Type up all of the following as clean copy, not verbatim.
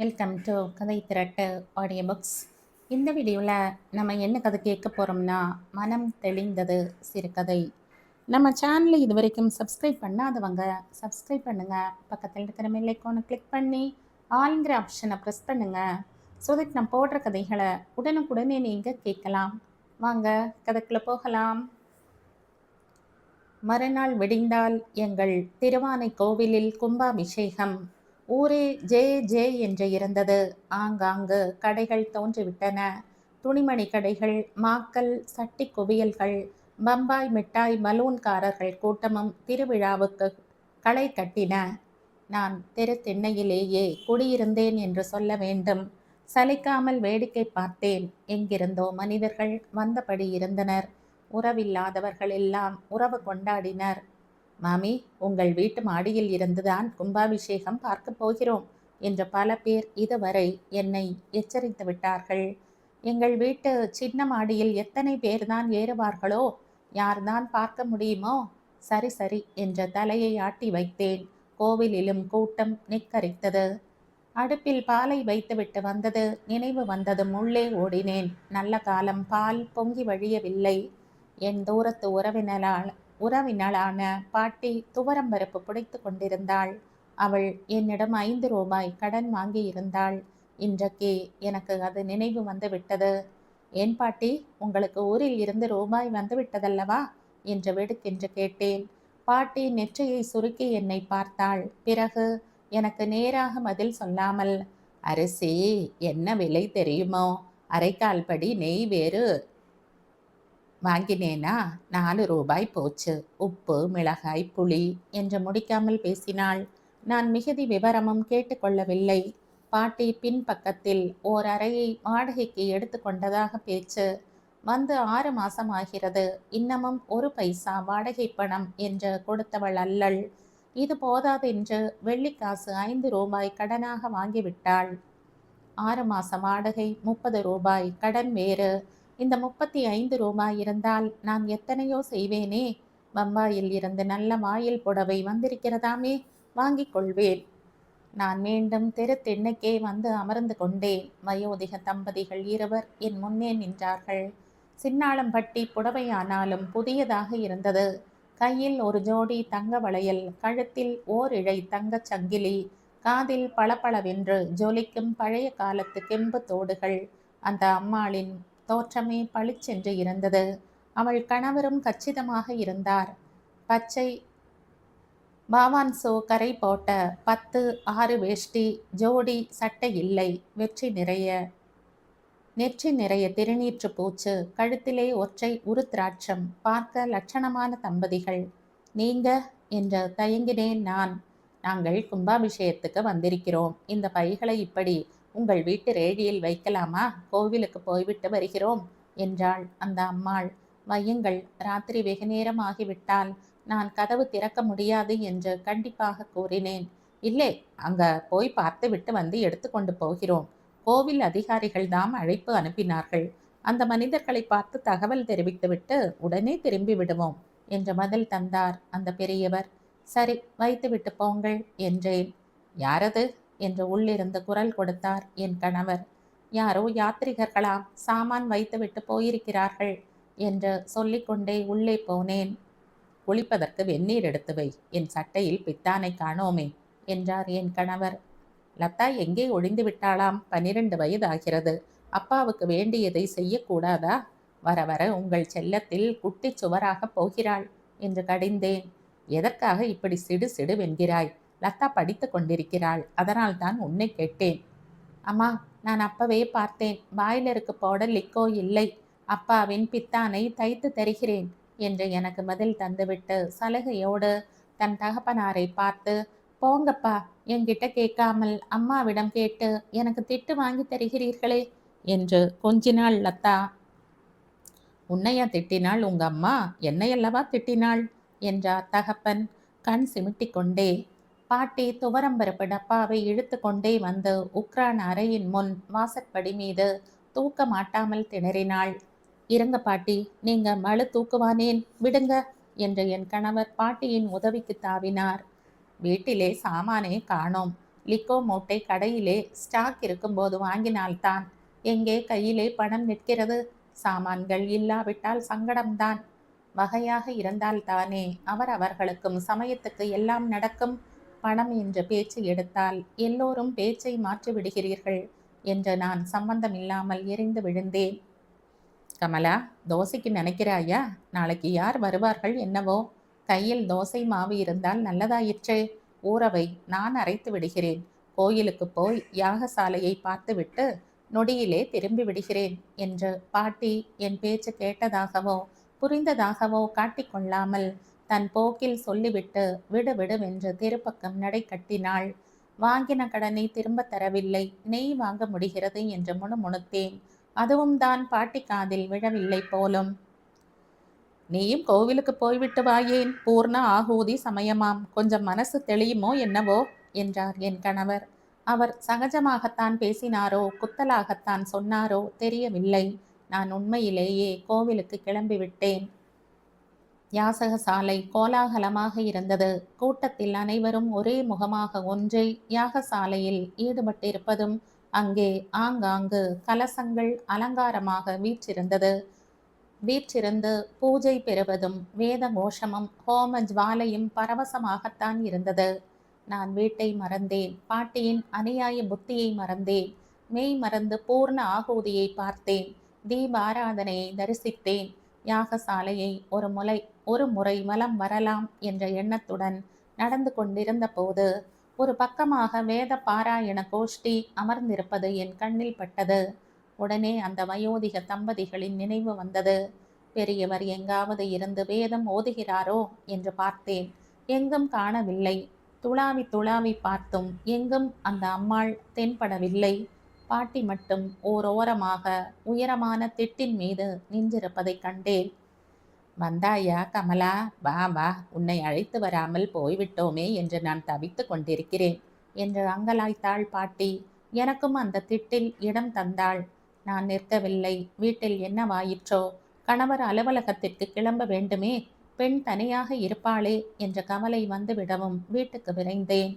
Welcome to கதை திரட்டு audio books. இந்த வீடியோவில் நம்ம என்ன கதை கேட்க போகிறோம்னா, மனம் தெளிந்தது சிறுகதை. நம்ம சேனலை இது வரைக்கும் சப்ஸ்கிரைப் பண்ணாதவங்க சப்ஸ்கிரைப் பண்ணுங்கள். பக்கத்தில் இருக்கிற பெல் ஐகானை கிளிக் பண்ணி ஆல்ங்கிற ஆப்ஷனை ப்ரெஸ் பண்ணுங்கள். ஸோ தட் நான் போடுற கதைகளை உடனுக்குடனே நீங்கள் கேட்கலாம். வாங்க கதைக்குள்ளே போகலாம். மறுநாள் விடிந்தால் எங்கள் திருவானை கோவிலில் கும்பாபிஷேகம். ஊரே ஜே ஜே என்று இருந்தது. ஆங்காங்கு கடைகள் தோன்றிவிட்டன. துணிமணி கடைகள், மாக்கல், சட்டி குவியல்கள், பம்பாய் மிட்டாய் பலூன்காரர்கள் கூட்டமும் திருவிழாவுக்கு களை கட்டின. நான் தெரு திண்ணையிலேயே குடியிருந்தேன் என்று சொல்ல வேண்டும். சலிக்காமல் வேடிக்கை பார்த்தேன். எங்கிருந்தோ மனிதர்கள் வந்தபடி இருந்தனர். உறவில்லாதவர்கள் எல்லாம் உறவு கொண்டாடினர். மாமி, உங்கள் வீட்டு மாடியில் இருந்துதான் கும்பாபிஷேகம் பார்க்க போகிறோம் என்று பல பேர் இதுவரை என்னை எச்சரித்து விட்டார்கள். எங்கள் வீட்டு சின்ன மாடியில் எத்தனை பேர்தான் ஏறுவார்களோ, யார்தான் பார்க்க முடியுமோ? சரி சரி என்ற தலையை ஆட்டி வைத்தேன். கோவிலிலும் கூட்டம் நிக்கரித்தது. அடுப்பில் பாலை வைத்துவிட்டு வந்தது நினைவு வந்ததும் உள்ளே ஓடினேன். நல்ல காலம், பால் பொங்கி வழியவில்லை. என் தூரத்து உறவினளான பாட்டி துவரம்பருப்பு புடைத்து கொண்டிருந்தாள். அவள் என்னிடம் 5 ரூபாய் கடன் வாங்கி இருந்தாள். இன்றைக்கு எனக்கு அது நினைவு வந்து விட்டது. ஏன் பாட்டி, உங்களுக்கு ஊரில் இருந்து ரூபாய் வந்து விட்டதல்லவா என்று வெடுக்கென்று கேட்டேன். பாட்டி நெற்றியை சுருக்கி என்னை பார்த்தாள். பிறகு எனக்கு நேராக பதில் சொல்லாமல், அரிசி என்ன விலை தெரியுமோ? அரைக்கால் படி நெய் வேறு வாங்கினேனா 4 ரூபாய் போச்சு. உப்பு, மிளகாய், புளி என்று முடிக்காமல் பேசினாள். நான் மிகுதி விவரமும் கேட்டுக்கொள்ளவில்லை. பாட்டி பின்பக்கத்தில் ஓர் அறையை வாடகைக்கு எடுத்து கொண்டதாக பேச்சு. வந்து 6 மாசம் ஆகிறது. இன்னமும் 1 பைசா வாடகை பணம் என்று கொடுத்தவள் அல்லள். இது போதாதென்று வெள்ளிக்காசு 5 ரூபாய் கடனாக வாங்கிவிட்டாள். 6 மாசம் வாடகை, 30 ரூபாய் கடன் வேறு. இந்த 35 ரூபாய் இருந்தால் நான் எத்தனையோ செய்வேனே. பம்பாயில் இருந்து நல்ல வாயில் புடவை வந்திருக்கிறதாமே, வாங்கிக் கொள்வேன். நான் மீண்டும் தெரு திண்ணைக்கே வந்து அமர்ந்து கொண்டேன். வயோதிக தம்பதிகள் இருவர் என் முன்னே நின்றார்கள். சின்னாளம்பட்டி புடவையானாலும் புதியதாக இருந்தது. கையில் ஒரு ஜோடி தங்க வளையல், கழுத்தில் ஓர் இழை தங்கச் சங்கிலி, காதில் பளபளவென்று ஜொலிக்கும் பழைய காலத்து கெம்பு தோடுகள். அந்த அம்மாளின் தோற்றமே பளிச்சென்று இருந்தது. அவள் கணவரும் கச்சிதமாக இருந்தார். பச்சை பாவான்சோ கரை போட்ட 10-6 வேஷ்டி, ஜோடி சட்டை இல்லை. நெற்றி நிறைய திருநீற்று பூச்சு, கழுத்திலே ஒற்றை உருத்திராட்சம். பார்க்க லட்சணமான தம்பதிகள். நீங்க என்று தயங்கினேன் நான். நாங்கள் கும்பாபிஷேகத்துக்கு வந்திருக்கிறோம். இந்த பைகளை இப்படி உங்கள் வீட்டு ரேடியில் வைக்கலாமா? கோவிலுக்கு போய்விட்டு வருகிறோம் என்றாள் அந்த அம்மாள். வையுங்கள், ராத்திரி வெகு நேரம் ஆகிவிட்டால் நான் கதவு திறக்க முடியாது என்று கண்டிப்பாக கூறினேன். இல்லை, அங்க போய் பார்த்து விட்டு வந்து எடுத்துக்கொண்டு போகிறோம். கோவில் அதிகாரிகள் தாம் அழைப்பு அனுப்பினார்கள். அந்த மனிதர்களை பார்த்து தகவல் தெரிவித்துவிட்டு உடனே திரும்பி விடுவோம் என்று பதில் தந்தார் அந்த பெரியவர். சரி, வைத்துவிட்டு போங்கள் என்றேன். யாரது என்று உள்ளிருந்து குரல் கொடுத்தார் என் கணவர். யாரோ யாத்ரிகர்களாம், சாமான் வைத்துவிட்டு போயிருக்கிறார்கள் என்று சொல்லிக்கொண்டே உள்ளே போனேன். குளிப்பதற்கு வெந்நீர் எடுத்து வை, என் சட்டையில் பித்தானை காணோமே என்றார் என் கணவர். லதா எங்கே ஒழிந்து விட்டாளாம்? 12 வயது ஆகிறது. அப்பாவுக்கு வேண்டியதை செய்யக்கூடாதா? வர வர உங்கள் செல்லத்தில் குட்டி சுவராக போகிறாள் என்று கடிந்தேன். எதற்காக இப்படி சிடு சிடுவென்கிறாய்? லதா படித்து கொண்டிருக்கிறாள், அதனால் தான் உன்னை கேட்டேன். அம்மா, நான் அப்பவே பார்த்தேன். பாய்லருக்கு போட லிக்கோ இல்லை. அப்பாவின் பித்தானை தைத்து தருகிறேன் என்று எனக்கு பதில் தந்துவிட்டு சலுகையோடு தன் தகப்பனாரை பார்த்து, போங்கப்பா, என்கிட்ட கேட்காமல் அம்மாவிடம் கேட்டு எனக்கு திட்டு வாங்கி தருகிறீர்களே என்று கொஞ்சினாள் லதா. உன்னையா திட்டினாள் உங்க அம்மா? என்னையல்லவா திட்டினாள் என்றார் தகப்பன் கண் சிமிட்டிக்கொண்டே. பாட்டி துவரம்பருப்பு டப்பாவை இழுத்து கொண்டே வந்து உக்ரான் அறையின் முன் வாசற்படி மீது தூக்க மாட்டாமல் திணறினாள். இருங்க பாட்டி, நீங்க மழு தூக்குவானேன், விடுங்க என்று என் கணவர் பாட்டியின் உதவிக்கு தாவினார். வீட்டிலே சாமானே காணோம். லிக்கோ மூட்டை கடையிலே ஸ்டாக் இருக்கும்போது வாங்கினால்தான். எங்கே கையிலே பணம் நிற்கிறது? சாமான்கள் இல்லாவிட்டால் சங்கடம்தான். வகையாக இருந்தால்தானே அவர்களுக்கும் சமயத்துக்கு எல்லாம் நடக்கும். பணம் என்ற பேச்சு எடுத்தால் எல்லோரும் பேச்சை மாற்றி விடுகிறீர்கள் என்று நான் சம்பந்தமில்லாமல் எரிந்து விழுந்தேன். கமலா, தோசைக்கு நினைக்கிறாயா? நாளைக்கு யார் வருவார்கள் என்னவோ? கையில் தோசை மாவு இருந்தால் நல்லதாயிற்றே. ஊறவை, நான் அரைத்து விடுகிறேன். கோயிலுக்கு போய் யாகசாலையை பார்த்துவிட்டு நொடியிலே திரும்பி விடுகிறேன் என்று பாட்டி என் பேச்சு கேட்டதாகவோ புரிந்ததாகவோ காட்டிக்கொள்ளாமல் தன் போக்கில் சொல்லிவிட்டு விடுவிடுவென்று திருப்பக்கம் நடை கட்டினாள். வாங்கின கடனை திரும்ப தரவில்லை, நெய் வாங்க முடிகிறது என்று முணுமுணுத்தேன். அதுவும் தான் பாட்டி காதில் விழவில்லை போலும். நீயும் கோவிலுக்கு போய்விட்டு வாயேன், பூர்ண ஆகூதி சமயமாம், கொஞ்சம் மனசு தெளியுமோ என்னவோ என்றார் என் கணவர். அவர் சகஜமாகத்தான் பேசினாரோ குத்தலாகத்தான் சொன்னாரோ தெரியவில்லை. நான் உண்மையிலேயே கோவிலுக்கு கிளம்பிவிட்டேன். யாசக சாலை கோலாகலமாக இருந்தது. கூட்டத்தில் அனைவரும் ஒரே முகமாக ஒன்றே யாகசாலையில் ஈடுபட்டிருப்பதும் அங்கே ஆங்காங்கு கலசங்கள் அலங்காரமாக வீற்றிருந்து பூஜை பெறுவதும் வேத கோஷமும் ஹோம ஜுவாலையும் பரவசமாகத்தான் இருந்தது. நான் வீட்டை மறந்தேன். பாட்டியின் அநியாய புத்தியை மறந்தேன். மெய் மறந்து பூர்ண ஆகூதியை பார்த்தேன். தீபாராதனையை தரிசித்தேன். யாகசாலையை ஒரு முறை வலம் வரலாம் என்ற எண்ணத்துடன் நடந்து கொண்டிருந்த போது ஒரு பக்கமாக வேத பாராயண கோஷ்டி அமர்ந்திருப்பது என் கண்ணில் பட்டது. உடனே அந்த வயோதிக தம்பதிகளின் நினைவு வந்தது. பெரியவர் எங்காவது இருந்து வேதம் ஓதுகிறாரோ என்று பார்த்தேன். எங்கும் காணவில்லை. துளாவி துளாவி பார்த்தும் எங்கும் அந்த அம்மாள் தென்படவில்லை. பாட்டி மட்டும் ஓரமாக உயரமான திட்டின் மீது நின்றிருப்பதை கண்டேன். வந்தாயா கமலா? வா வா, உன்னை அழைத்து வராமல் போய்விட்டோமே என்று நான் தவித்து கொண்டிருக்கிறேன் என்று அங்கலாய்த்தாள் பாட்டி. எனக்கும் அந்த திட்டில் இடம் தந்தாள். நான் நிற்கவில்லை. வீட்டில் என்னவாயிற்றோ? கணவர் அலுவலகத்திற்கு கிளம்ப வேண்டுமே, பெண் தனியாக இருப்பாளே என்ற கவலை வந்துவிடவும் வீட்டுக்கு விரைந்தேன்.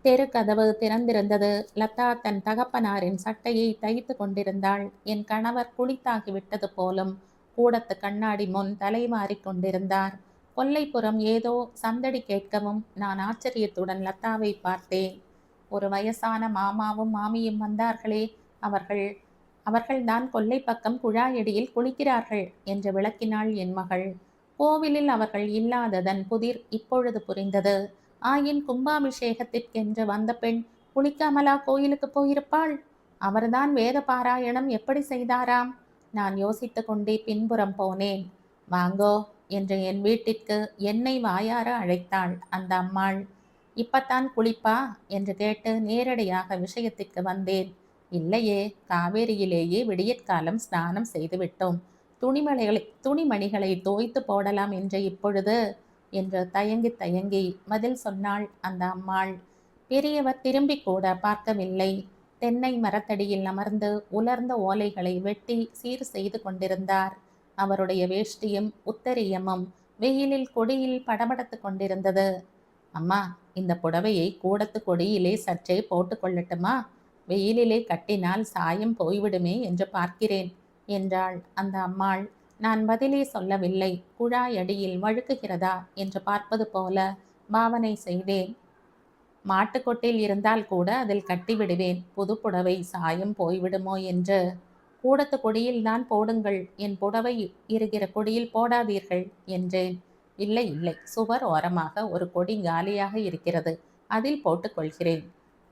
தெரு கதவு திறந்திருந்தது. லதா தன் தகப்பனாரின் சட்டையை தைத்து கொண்டிருந்தாள். என் கணவர் குளித்தாகிவிட்டது போலும் கூடத்து கண்ணாடி முன் தலைமாறி கொண்டிருந்தார். கொல்லைப்புறம் ஏதோ சந்தடி கேட்கவும் நான் ஆச்சரியத்துடன் லதாவை பார்த்தேன். ஒரு வயசான மாமாவும் மாமியும் வந்தார்களே, அவர்கள்தான் கொல்லை பக்கம் குழாயடியில் குளிக்கிறார்கள் என்று விளக்கினாள் என் மகள். கோவிலில் அவர்கள் இல்லாததன் புதிர் இப்பொழுது புரிந்தது. ஆயின் கும்பாபிஷேகத்திற்கென்று வந்த பெண் குளிக்காமலா கோயிலுக்கு போயிருப்பாள்? அவர்தான் வேத பாராயணம் எப்படி செய்தாராம்? நான் யோசித்து கொண்டே பின்புறம் போனேன். வாங்கோ என்று என் வீட்டிற்கு என்னை வாயார அழைத்தாள் அந்த அம்மாள். இப்பத்தான் குளிப்பா என்று கேட்டு நேரடியாக விஷயத்திற்கு வந்தேன். இல்லையே, காவேரியிலேயே விடியற்காலம் ஸ்நானம் செய்துவிட்டோம். துணிமணிகளை தோய்த்து போடலாம் என்று இப்பொழுது என்று தயங்கி பதில் சொன்னாள் அந்த அம்மாள். பெரியவர் திரும்பி கூட பார்க்கவில்லை. தென்னை மரத்தடியில் அமர்ந்து உலர்ந்த ஓலைகளை வெட்டி சீர் செய்து கொண்டிருந்தார். அவருடைய வேஷ்டியும் உத்தரியமும் வெயிலில் கொடியில் படபடத்து கொண்டிருந்தது. அம்மா, இந்த புடவையை கூடத்து கொடியிலே சற்றே போட்டு கொள்ளட்டுமா? வெயிலிலே கட்டினால் சாயம் போய்விடுமே என்று பார்க்கிறேன் என்றாள் அந்த அம்மாள். நான் பதிலே சொல்லவில்லை. குழாய் அடியில் வழுக்குகிறதா என்று பார்ப்பது போல பாவனை செய்தேன். மாட்டுக்கொட்டில் இருந்தால் கூட அதில் கட்டிவிடுவேன். புது புடவை சாயம் போய்விடுமோ என்று. கூடத்து கொடியில் தான் போடுங்கள், என் புடவை இருக்கிற கொடியில் போடாதீர்கள் என்றேன். இல்லை இல்லை, சுவர் ஓரமாக ஒரு கொடி காலியாக இருக்கிறது, அதில் போட்டுக்கொள்கிறேன்.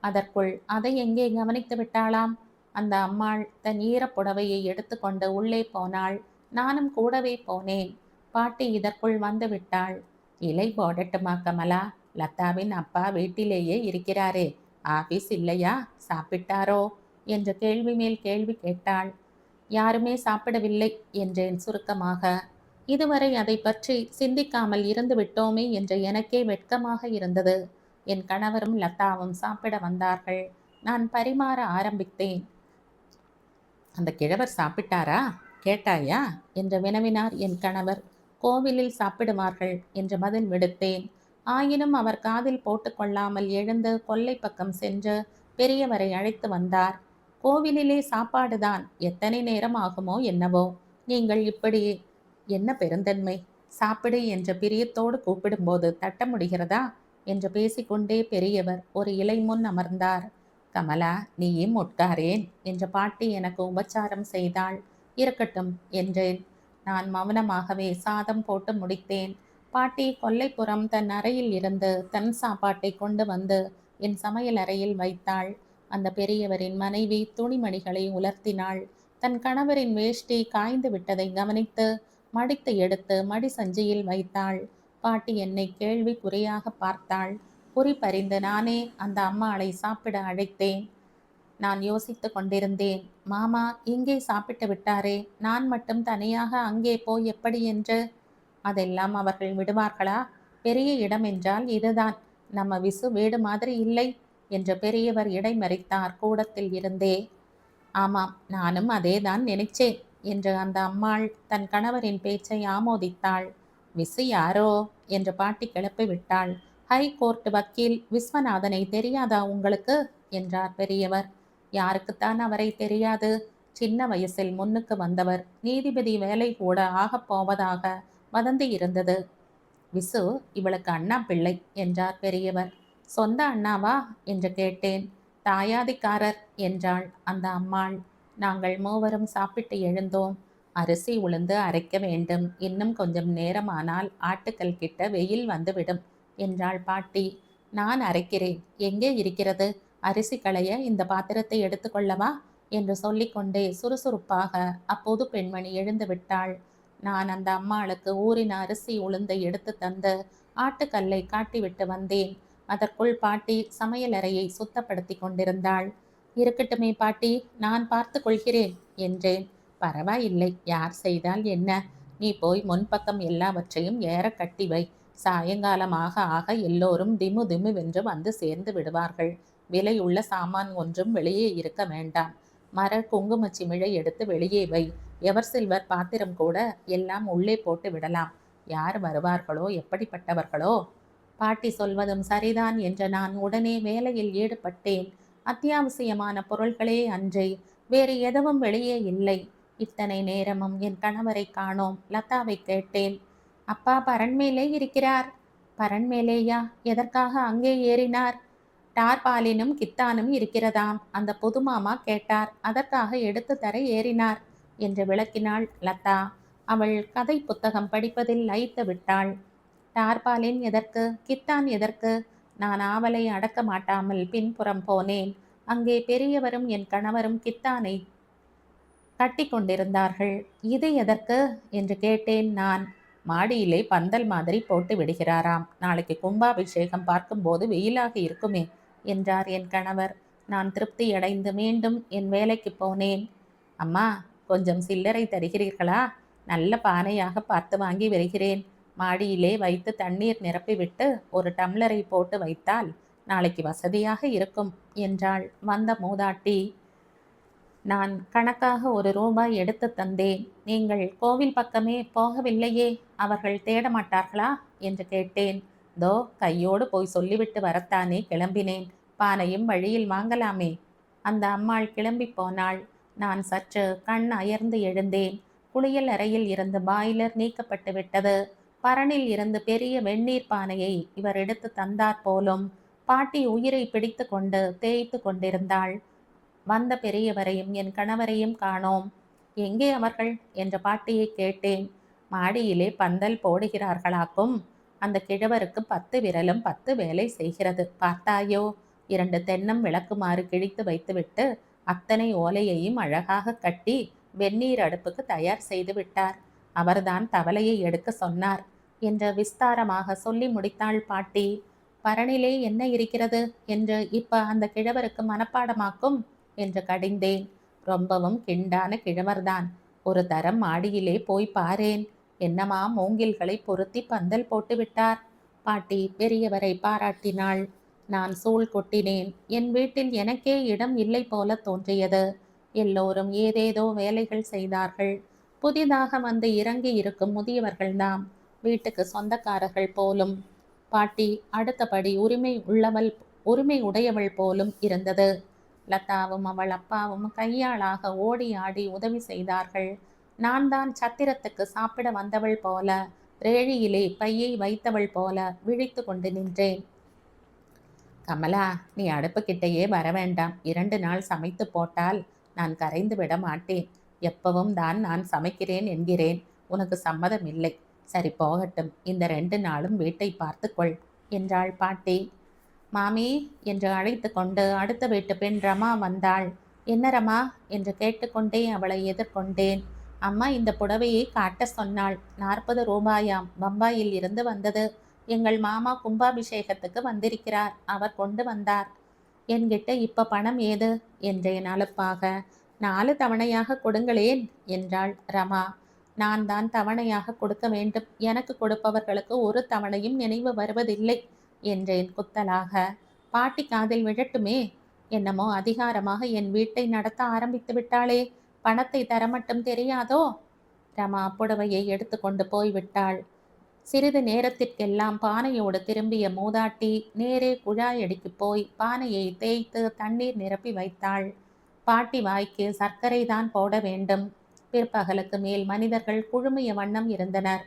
அதற்குள் அதை எங்கே கவனித்து விட்டாளாம். அந்த அம்மாள் தன் ஈரப்புடவையை எடுத்துக்கொண்டு உள்ளே போனாள். நானும் கூடவே போனேன். பாட்டி இதற்குள் வந்து விட்டாள். இலை போடட்டுமா கமலா? லதாவின் அப்பா வீட்டிலேயே இருக்கிறாரே, ஆபீஸ் இல்லையா? சாப்பிட்டாரோ என்ற கேள்வி மேல் கேள்வி கேட்டாள். யாருமே சாப்பிடவில்லை என்றேன் சுருக்கமாக. இதுவரை அதை பற்றி சிந்திக்காமல் இருந்து விட்டோமே என்ற எனக்கே வெட்கமாக இருந்தது. என் கணவரும் லதாவும் சாப்பிட வந்தார்கள். நான் பரிமாற ஆரம்பித்தேன். அந்த கிழவர் சாப்பிட்டாரா கேட்டாயா என்று வினவினார் என் கணவர். கோவிலில் சாப்பிடுவார்கள் என்று பதில் விடுத்தேன். ஆயினும் அவர் காதில் போட்டுக்கொள்ளாமல் எழுந்து கொல்லை பக்கம் சென்று பெரியவரை அழைத்து வந்தார். கோவிலிலே சாப்பாடுதான், எத்தனை நேரம் ஆகுமோ என்னவோ. நீங்கள் இப்படி என்ன பெருந்தன்மை! சாப்பிடு என்ற பிரியத்தோடு கூப்பிடும்போது தட்ட முடிகிறதா என்று பேசிக்கொண்டே பெரியவர் ஒரு இலை முன் அமர்ந்தார். கமலா, நீயும் உட்காரேன் என்ற பாட்டி எனக்கு உபச்சாரம் செய்தாள். இருக்கட்டும் என்றேன். நான் மௌனமாகவே சாதம் போட்டு முடித்தேன். பாட்டி கொல்லைப்புறம் தன் அறையில் இருந்து தன் சாப்பாட்டை கொண்டு வந்து என் சமையல் அறையில் வைத்தாள். அந்த பெரியவரின் மனைவி துணிமணிகளை உலர்த்தினாள். தன் கணவரின் வேஷ்டி காய்ந்து விட்டதை கவனித்து மடித்து எடுத்து மடி சஞ்சியில் வைத்தாள். பாட்டி என்னை கேள்வி குறியாக பார்த்தாள். குறி பறிந்து நானே அந்த அம்மாளை சாப்பிட அழைத்தேன். நான் யோசித்து கொண்டிருந்தேன். மாமா இங்கே சாப்பிட்டு விட்டாரே, நான் மட்டும் தனியாக அங்கே போய் எப்படி என்று. அதெல்லாம் அவர்கள் விடுவார்களா? பெரிய இடம் என்றால் இதுதான். நம்ம விசு வீடு மாதிரி இல்லை என்று பெரியவர் இடைமறித்தார் கூடத்தில் இருந்தே. ஆமாம், நானும் அதேதான் நினைச்சேன் என்று அந்த அம்மாள் தன் கணவரின் பேச்சை ஆமோதித்தாள். விசு யாரோ என்று பாட்டி கிளப்பி விட்டாள். ஹை கோர்ட் வக்கீல் விஸ்வநாதனை தெரியாதா உங்களுக்கு என்றார் பெரியவர். யாருக்குத்தான் அவரை தெரியாது? சின்ன வயசில் முன்னுக்கு வந்தவர். நீதிபதி வேலை கூட ஆகப் போவதாக வதந்தி இருந்தது. விசு இவளுக்கு அண்ணா பிள்ளை என்றார் பெரியவர். சொந்த அண்ணாவா என்று கேட்டேன். தாயாதிக்காரர் என்றாள் அந்த அம்மாள். நாங்கள் மூவரும் சாப்பிட்டு எழுந்தோம். அரிசி உளுந்து அரைக்க வேண்டும். இன்னும் கொஞ்சம் நேரமானால் ஆட்டுக்கல் கிட்ட வெயில் வந்துவிடும் என்றாள் பாட்டி. நான் அரைக்கிறேன். எங்கே இருக்கிறது? அரிசி களைய இந்த பாத்திரத்தை எடுத்துக்கொள்ளவா என்று சொல்லிக்கொண்டே சுறுசுறுப்பாக அப்போது பெண்மணி எழுந்து விட்டாள். நான் அந்த அம்மாளுக்கு ஊறின அரிசி உளுந்தை எடுத்து தந்து ஆட்டுக்கல்லை காட்டிவிட்டு வந்தேன். அதற்குள் பாட்டி சமையலறையை சுத்தப்படுத்தி கொண்டிருந்தாள். இருக்கட்டுமே பாட்டி, நான் பார்த்து கொள்கிறேன் என்றேன். பரவாயில்லை, யார் செய்தால் என்ன? நீ போய் முன்பக்கம் எல்லாவற்றையும் ஏற கட்டி வை. சாயங்காலமாக ஆக எல்லோரும் திமு திமுவென்று வந்து சேர்ந்து விடுவார்கள். விலையுள்ள சாமான் ஒன்றும் வெளியே இருக்க வேண்டாம். மர குங்கும சிமிழை எடுத்து வெளியே வை. எவர் சில்வர் பாத்திரம் கூட எல்லாம் உள்ளே போட்டு விடலாம். யார் வருவார்களோ, எப்படிப்பட்டவர்களோ. பாட்டி சொல்வதும் சரிதான் என்ற நான் உடனே வேலையில் ஈடுபட்டேன். அத்தியாவசியமான பொருள்களே அன்றி வேறு எதுவும் வெளியே இல்லை. இத்தனை நேரமும் என் கணவரை காணோம். லதாவை கேட்டேன். அப்பா பரண்மேலே இருக்கிறார். பரண்மேலேயா? எதற்காக அங்கே ஏறினார்? டார்பாலினும் கித்தானும் இருக்கிறதாம். அந்த புதுமாமா கேட்டார். அதற்காக எடுத்து தர ஏறினார் என்று விளக்கினாள் லதா. அவள் கதை புத்தகம் படிப்பதில் லயித்து விட்டாள். டார்பாலின் எதற்கு? கித்தான் எதற்கு? நான் ஆவலை அடக்க மாட்டாமல் பின்புறம் போனேன். அங்கே பெரியவரும் என் கணவரும் கித்தானை கட்டி கொண்டிருந்தார்கள். இது எதற்கு என்று கேட்டேன் நான். மாடியிலே பந்தல் மாதிரி போட்டு விடுகிறாராம். நாளைக்கு கும்பாபிஷேகம் பார்க்கும்போது வெயிலாக இருக்குமே என்றார் என் கணவர். நான் திருப்தியடைந்து மீண்டும் என் வேலைக்கு போனேன். அம்மா, கொஞ்சம் சில்லறை தருகிறீர்களா? நல்ல பானையாக பார்த்து வாங்கி வருகிறேன். மாடியிலே வைத்து தண்ணீர் நிரப்பிவிட்டு ஒரு டம்ளரை போட்டு வைத்தால் நாளைக்கு வசதியாக இருக்கும் என்றாள் வந்த மூதாட்டி. நான் கணக்காக ₹1 எடுத்து தந்தேன். நீங்கள் கோவில் பக்கமே போகவில்லையே, அவர்கள் தேட மாட்டார்களா என்று கேட்டேன். தோ கையோடு போய் சொல்லிவிட்டு வரத்தானே கிளம்பினேன். பானையும் வழியில் வாங்கலாமே. அந்த அம்மாள் கிளம்பி போனாள். நான் சற்று கண் அயர்ந்து எழுந்தேன். குளியல் அறையில் இருந்து பாய்லர் நீக்கப்பட்டு விட்டது. பரணில் இருந்து பெரிய வெந்நீர் பானையை இவர் எடுத்து தந்தார் போலும். பாட்டி உயிரை பிடித்து கொண்டு தேய்த்து கொண்டிருந்தாள். வந்த பெரியவரையும் என் கணவரையும் காணோம். எங்கே அவர்கள் என்ற பாட்டியை கேட்டேன். மாடியிலே பந்தல் போடுகிறார்களாக்கும். அந்த கிழவருக்கு 10 விரலும் 10 வேலை செய்கிறது. பார்த்தாயோ? 2 தென்னம் விளக்குமாறு கிழித்து வைத்துவிட்டு அத்தனை ஓலையையும் அழகாக கட்டி வெந்நீர் அடுப்புக்கு தயார் செய்து விட்டார். அவர்தான் தவளையை எடுக்க சொன்னார் என்று விஸ்தாரமாக சொல்லி முடித்தாள் பாட்டி. பரணிலே என்ன இருக்கிறது என்று இப்ப அந்த கிழவருக்கு மனப்பாடமாக்கும் என்று கடிந்தேன். ரொம்பவும் கிண்டான கிழவர்தான். ஒரு தரம் மாடியிலே போய் பாரேன். என்னமா மூங்கில்களை பொருத்தி பந்தல் போட்டு விட்டார். பாட்டி பெரியவரை பாராட்டினாள். நான் சூழ் கொட்டினேன். என் வீட்டில் எனக்கே இடம் இல்லை போல தோன்றியது. எல்லோரும் ஏதேதோ வேலைகள் செய்தார்கள். புதிதாக வந்து இறங்கி இருக்கும் முதியவர்கள்தாம். வீட்டுக்கு சொந்தக்காரர்கள் போலும். பாட்டி அடுத்தபடி உரிமை உடையவள் போலும் இருந்தது. லதாவும் அவள் அப்பாவும் கையாளாக ஓடி ஆடி உதவி செய்தார்கள். நான் தான் சத்திரத்துக்கு சாப்பிட வந்தவள் போல, ரேழியிலே பையை வைத்தவள் போல விழித்து கொண்டு நின்றேன். கமலா, நீ அடுப்புக்கிட்டேயே வர வேண்டாம். 2 நாள் சமைத்து போட்டால் நான் கரைந்து விட மாட்டேன். எப்பவும் தான் நான் சமைக்கிறேன் என்கிறேன். உனக்கு சம்மதம் இல்லை. சரி போகட்டும், இந்த 2 நாளும் வீட்டை பார்த்துக்கொள் என்றாள் பாட்டி. மாமி என்று அழைத்து கொண்டு அடுத்த வீட்டு பெண் ரமா வந்தாள். என்ன ரமா என்று கேட்டுக்கொண்டே அவளை எதிர்கொண்டேன். அம்மா இந்த புடவையை காட்ட சொன்னாள். 40 ரூபாயாம், பம்பாயில் இருந்து வந்தது. எங்கள் மாமா கும்பாபிஷேகத்துக்கு வந்திருக்கிறார், அவர் கொண்டு வந்தார். என்கிட்ட இப்ப பணம் ஏது என்றேன் அலுப்பாக. 4 தவணையாக கொடுங்களேன் என்றாள் ரமா. நான் தான் தவணையாக கொடுக்க வேண்டும். எனக்கு கொடுப்பவர்களுக்கு ஒரு தவணையும் நினைவு வருவதில்லை என்றேன் குத்தலாக. பாட்டி காதில் விழட்டுமே. என்னமோ அதிகாரமாக என் வீட்டை நடத்த ஆரம்பித்து விட்டாளே, பணத்தை தர மட்டும் தெரியாதோ? ரமா புடவையை எடுத்துக்கொண்டு போய்விட்டாள். சிறிது நேரத்திற்கெல்லாம் பானையோடு திரும்பிய மூதாட்டி நேரே குழாயடிக்கு போய் பானையை தேய்த்து தண்ணீர் நிரப்பி வைத்தாள். பாட்டி வாய்க்கு சர்க்கரை தான் போட வேண்டும். பிற்பகலுக்கு மேல் மனிதர்கள் குழுமிய வண்ணம் இருந்தனர்.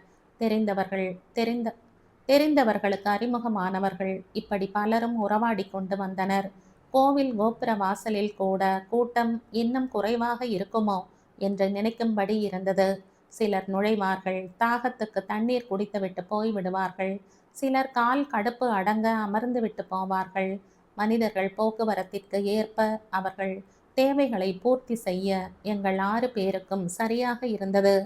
தெரிந்தவர்களுக்கு அறிமுகமானவர்கள் இப்படி பலரும் உறவாடி கொண்டு வந்தனர். கோவில் கோபுர வாசலில் கூட கூட்டம் இன்னும் குறைவாக இருக்குமோ என்று நினைக்கும்படி இருந்தது. சிலர் நுழைவார்கள், தாகத்துக்கு தண்ணீர் குடித்துவிட்டு போய்விடுவார்கள். சிலர் கால் கடுப்பு அடங்க அமர்ந்து விட்டு போவார்கள். மனிதர்கள் போக்குவரத்திற்கு ஏற்ப அவர்கள் தேவைகளை பூர்த்தி செய்ய எங்கள் 6 பேருக்கும் சரியாக இருந்தது.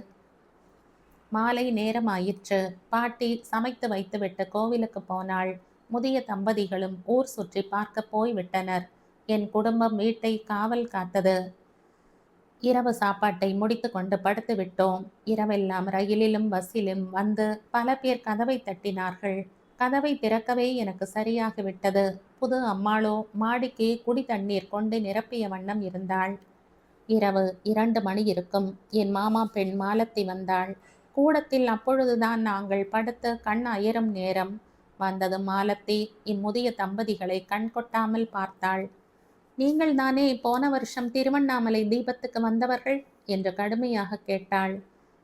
மாலை நேரமாயிற்று. பாட்டி சமைத்து வைத்துவிட்டு கோவிலுக்கு போனாள். முதிய தம்பதிகளும் ஊர் சுற்றி பார்க்க போய்விட்டனர். என் குடும்பம் வீட்டை காவல் காத்தது. இரவு சாப்பாட்டை முடித்து கொண்டு படுத்து விட்டோம். இரவெல்லாம் ரயிலிலும் பஸ்ஸிலும் வந்து பல பேர் கதவை தட்டினார்கள். கதவை திறக்கவே எனக்கு சரியாகிவிட்டது. புது அம்மாளோ மாடிக்கு குடி தண்ணீர் கொண்டு நிரப்பிய வண்ணம் இருந்தாள். இரவு 2 மணி இருக்கும். என் மாமா பெண் மாலத்தி வந்தாள். கூடத்தில் அப்பொழுதுதான் நாங்கள் படுத்து கண் அயரும் நேரம். வந்ததும் மாலத்தி இம்முதிய தம்பதிகளை கண் கொட்டாமல் பார்த்தாள். நீங்கள் தானே போன வருஷம் திருவண்ணாமலை தீபத்துக்கு வந்தவர்கள் என்று கடுமையாக கேட்டாள்.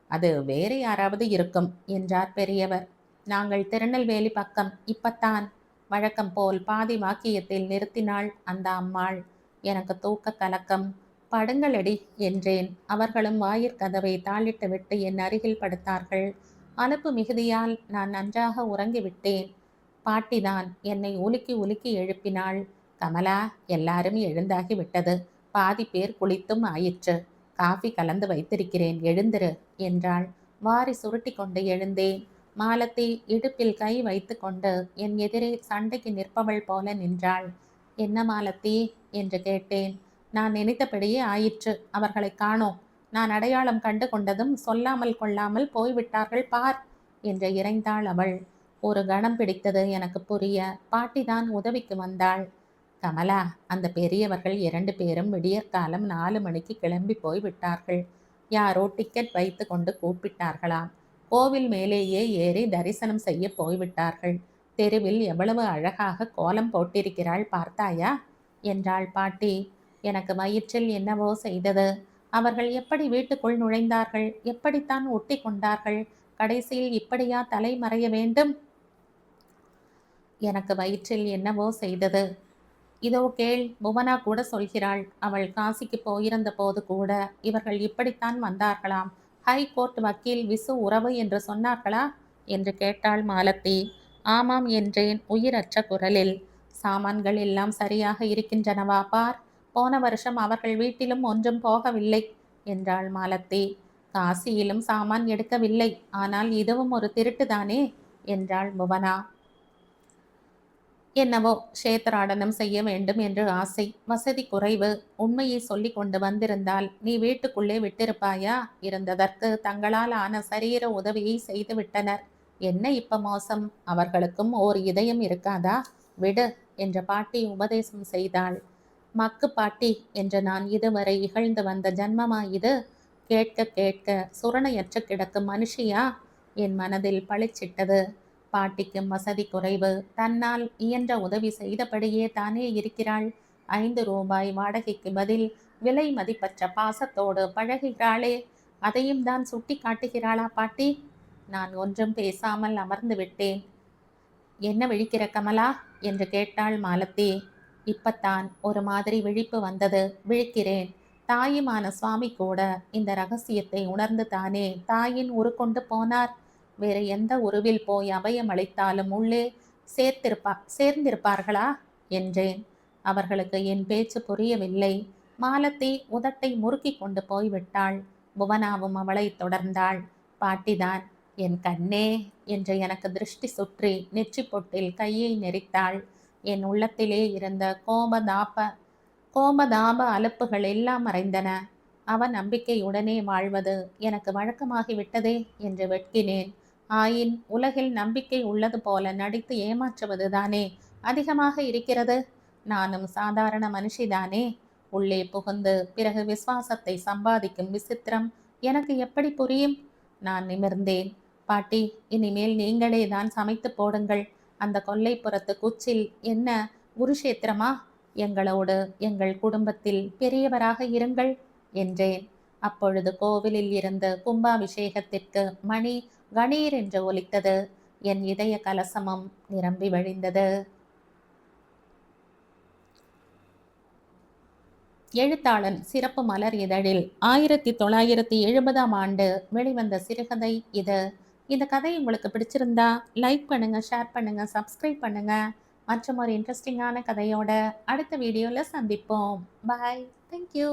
அது வேறு யாராவது இருக்கும் என்றார் பெரியவர். நாங்கள் திருநெல்வேலி பக்கம், இப்பத்தான். வழக்கம் போல் பாதி வாக்கியத்தில் நிறுத்தினாள் அந்த அம்மாள். எனக்கு தூக்க கலக்கம். படுங்களடி என்றேன். அவர்களும் வாயிற்கதவை தாளிட்டு விட்டு என் அருகில் படுத்தார்கள். அலுப்பு மிகுதியால் நான் நன்றாக உறங்கிவிட்டேன். பாட்டிதான் என்னை உலுக்கி உலுக்கி எழுப்பினாள். கமலா, எல்லாரும் எழுந்தாகி விட்டது. பாதி பேர் குளித்தும் ஆயிற்று. காஃபி கலந்து வைத்திருக்கிறேன், எழுந்திரு என்றாள். வாரி சுருட்டி கொண்டு எழுந்தேன். மாலத்தி இடுப்பில் கை வைத்து கொண்டு என் எதிரே சண்டைக்கு நிற்பவள் போல நின்றாள். என்ன மாலத்தி என்று கேட்டேன். நான் நினைத்தபடியே ஆயிற்று. அவர்களை காணோம். நான் அடையாளம் கண்டு கொண்டதும் சொல்லாமல் கொள்ளாமல் போய்விட்டார்கள் பார் என்று இறைந்தாள் அவள். ஒரு கணம் பிடித்தது எனக்கு புரிய. பாட்டிதான் உதவிக்கு வந்தாள். கமலா, அந்த பெரியவர்கள் 2 பேரும் விடியற்காலம் 4 மணிக்கு கிளம்பி போய் விட்டார்கள். யாரோ டிக்கெட் வைத்து கொண்டு கூப்பிட்டார்களாம். கோவில் மேலேயே ஏறி தரிசனம் செய்ய போய்விட்டார்கள். தெருவில் எவ்வளவு அழகாக கோலம் போட்டிருக்கிறாள் பார்த்தாயா என்றாள் பாட்டி. எனக்கு வயிற்றில் என்னவோ செய்தது. அவர்கள் எப்படி வீட்டுக்குள் நுழைந்தார்கள்? எப்படித்தான் ஒட்டி கொண்டார்கள்? கடைசியில் இப்படியா தலை மறைய வேண்டும்? எனக்கு வயிற்றில் என்னவோ செய்தது. இதோ கேள், புவனா கூட சொல்கிறாள். அவள் காசிக்கு போயிருந்த போது கூட இவர்கள் இப்படித்தான் வந்தார்களாம். ஹைகோர்ட் வக்கீல் விசு உறவு என்று சொன்னார்களா என்று கேட்டாள் மாலத்தி. ஆமாம் என்றேன் உயிரற்ற குரலில். சாமான்கள் எல்லாம் சரியாக இருக்கின்றனவா பார். போன வருஷம் அவர்கள் வீட்டிலும் ஒன்றும் போகவில்லை என்றாள் மாலத்தி. காசியிலும் சாமான் எடுக்கவில்லை. ஆனால் இதுவும் ஒரு திருட்டுதானே என்றாள் புவனா. என்னவோ க்ஷேத்ராடனம் செய்ய வேண்டும் என்று ஆசை. வசதி குறைவு. உண்மையை சொல்லி கொண்டு வந்திருந்தால் நீ வீட்டுக்குள்ளே விட்டிருப்பாயா? இருந்ததற்கு தங்களால் ஆன சரீர உதவியை செய்து விட்டனர். என்ன இப்ப மோசம்? அவர்களுக்கும் ஓர் இதயம் இருக்காதா? விடு என்ற பாட்டி உபதேசம் செய்தாள். மக்கு பாட்டி என்று நான் இதுவரை இகழ்ந்து வந்த ஜன்மமா இது? கேட்க கேட்க சுரணையற்று கிடக்கும் மனுஷியா? என் மனதில் பளிச்சிட்டது. பாட்டிக்கும் வசதி குறைவு. தன்னால் இயன்ற உதவி செய்தபடியே தானே இருக்கிறாள். 5 ரூபாய் வாடகைக்கு பதில் விலை மதிப்பற்ற பாசத்தோடு பழகுகிறாளே, அதையும் தான் சுட்டி காட்டுகிறாளா பாட்டி? நான் ஒன்றும் பேசாமல் அமர்ந்து விட்டேன். என்ன விழிக்கிற கமலா என்று கேட்டாள் மாலத்தி. இப்பத்தான் ஒரு மாதிரி விழிப்பு வந்தது. விழிக்கிறேன். தாயுமான சுவாமி கூட இந்த ரகசியத்தை உணர்ந்து தானே தாயின் உருக்கொண்டு போனார். வேறு எந்த உருவில் போய் அபயம் அளித்தாலும் உள்ளே சேர்ந்திருப்பார்களா என்றேன். அவர்களுக்கு என் பேச்சு புரியவில்லை. மாலத்தி உதட்டை முறுக்கி கொண்டு போய்விட்டாள். புவனாவும் அவளை தொடர்ந்தாள். பாட்டிதான் என் கண்ணே என்று எனக்கு திருஷ்டி சுற்றி நெற்றி பொட்டில் கையை நெரித்தாள். என் உள்ளத்திலே இருந்த கோபதாப அலுப்புகள் எல்லாம் மறைந்தன. அவன் நம்பிக்கையுடனே வாழ்வது எனக்கு வழக்கமாகிவிட்டதே என்று வெட்கினேன். ஆயின் உலகில் நம்பிக்கை உள்ளது போல நடித்து ஏமாற்றுவதுதானே அதிகமாக இருக்கிறது. நானும் சாதாரண மனுஷிதானே. உள்ளே புகுந்து பிறகு விசுவாசத்தை சம்பாதிக்கும் விசித்திரம் எனக்கு எப்படி புரியும்? நான் நிமிர்ந்தேன். பாட்டி, இனிமேல் நீங்களே தான் சமைத்து போடுங்கள். அந்த கொல்லைப்புறத்து குச்சில் என்ன குருஷேத்திரமா? எங்களோடு எங்கள் குடும்பத்தில் பெரியவராக இருங்கள் என்றேன். அப்பொழுது கோவிலில் இருந்து கும்பாபிஷேகத்திற்கு மணி கணீர் என்று ஒலித்தது. என் இதய கலசமும் நிரம்பி வழிந்தது. எழுத்தாளன் சிறப்பு மலர் இதழில் 1970ஆம் ஆண்டு வெளிவந்த சிறுகதை இது. இந்த கதை உங்களுக்கு பிடிச்சிருந்தா லைக் பண்ணுங்க, ஷேர் பண்ணுங்க, சப்ஸ்கிரைப் பண்ணுங்க. மற்றும் ஒரு இன்ட்ரெஸ்டிங்கான கதையோட அடுத்த வீடியோவில் சந்திப்போம். பாய். தேங்க்யூ.